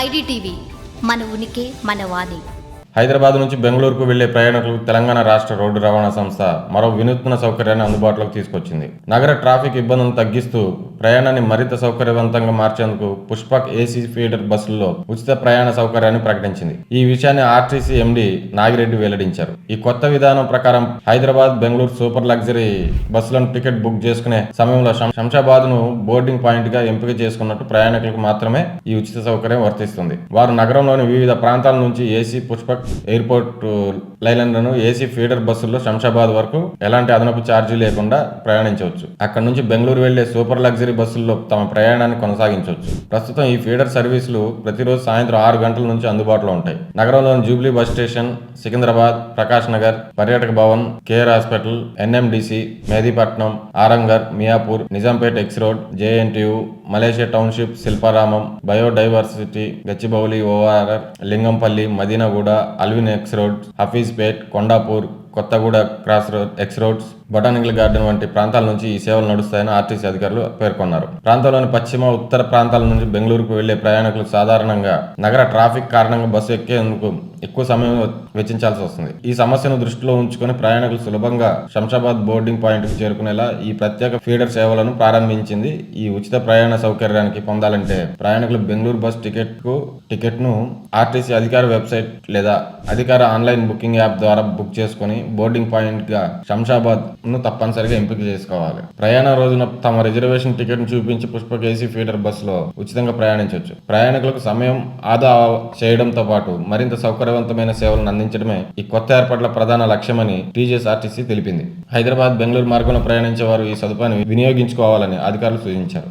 IDTV మన ఉనికి మన వాణి. హైదరాబాద్ నుంచి బెంగళూరుకు వెళ్లే ప్రయాణికులకు తెలంగాణ రాష్ట్ర రోడ్డు రవాణా సంస్థ మరో వినూత్న సౌకర్యాన్ని అందుబాటులోకి తీసుకొచ్చింది. నగర ట్రాఫిక్ ఇబ్బందులను తగ్గిస్తూ ప్రయాణాన్ని మరింత సౌకర్యవంతంగా మార్చేందుకు పుష్పక్ ఏసీ ఫీడర్ బస్సుల్లో ఉచిత ప్రయాణ సౌకర్యాన్ని ప్రకటించింది. ఈ విషయాన్ని ఆర్టీసీ ఎండీ నాగిరెడ్డి వెల్లడించారు. ఈ కొత్త విధానం ప్రకారం హైదరాబాద్ బెంగళూరు సూపర్ లగ్జరీ బస్సులను టికెట్ బుక్ చేసుకునే సమయంలో శంషాబాద్ ను బోర్డింగ్ పాయింట్ గా ఎంపిక చేసుకున్నట్టు ప్రయాణికులకు మాత్రమే ఈ ఉచిత సౌకర్యం వర్తిస్తుంది. వారు నగరంలోని వివిధ ప్రాంతాల నుంచి ఏసీ పుష్పక్ ఎయిర్పోర్ట్ లైన్లను ఏసీ ఫీడర్ బస్సుల్లో శంషాబాద్ వరకు ఎలాంటి అదనపు ఛార్జీ లేకుండా ప్రయాణించవచ్చు. అక్కడి నుంచి బెంగళూరు వెళ్లే సూపర్ లగ్జరీ బస్సుల్లో తమ ప్రయాణాన్ని కొనసాగించవచ్చు. ప్రస్తుతం ఈ ఫీడర్ సర్వీసులు ప్రతిరోజు సాయంత్రం 6 గంటల నుంచి అందుబాటులో ఉంటాయి. నగరంలోని Jubilee bus station, Secunderabad, Prakash Nagar, Paryatak Bhavan, KR hospital, NMDC, Mehdipatnam, Aramghar, Miyapur, Nizampet X road, JNTU, Malaysia township, Shilparamam, biodiversity, Gachibowli, ORR, Lingampally, Madinaguda, Allwyn X road, Hafeezpet, Kondapur, Kothaguda cross road, X roads, botanical garden వంటి ప్రాంతాల నుంచి ఈ సేవలు నడుస్తాయని ఆర్టీసీ అధికారులు పేర్కొన్నారు. ప్రాంతంలోని పశ్చిమ, ఉత్తర ప్రాంతాల నుంచి బెంగళూరుకు వెళ్లే ప్రయాణికులు సాధారణంగా నగర ట్రాఫిక్ కారణంగా బస్సు ఎక్కేందుకు ఎక్కువ సమయం వెచ్చించాల్సి వస్తుంది. ఈ సమస్యను దృష్టిలో ఉంచుకొని ప్రయాణికులు సులభంగా శంషాబాద్ బోర్డింగ్ పాయింట్ కు చేరుకునేలా ఈ ప్రత్యేక ఫీడర్ సేవలను ప్రారంభించింది. ఈ ఉచిత ప్రయాణ సౌకర్యానికి పొందాలంటే ప్రయాణికులు బెంగళూరు బస్ టికెట్ ను ఆర్టీసీ అధికార వెబ్సైట్ లేదా అధికార ఆన్లైన్ బుకింగ్ యాప్ ద్వారా బుక్ చేసుకుని బోర్డింగ్ పాయింట్ గా శంషాబాద్ ను తప్పనిసరిగా ఎంపిక చేసుకోవాలి. ప్రయాణ రోజున తమ రిజర్వేషన్ టికెట్ ను చూపించి పుష్పక్ ఏసీ ఫీడర్ బస్సులో ఉచితంగా ప్రయాణించవచ్చు. ప్రయాణికులకు సమయం ఆదా చేయడంతో పాటు మరింత సౌకర్యవంతమైన సేవలను అందించడమే ఈ కొత్త ఏర్పాట్ల ప్రధాన లక్ష్యమని టీజీఎస్ఆర్టీసీ తెలిపింది. హైదరాబాద్ బెంగళూరు మార్గంలో ప్రయాణించే వారు ఈ సదుపాయాన్ని వినియోగించుకోవాలని అధికారులు సూచించారు.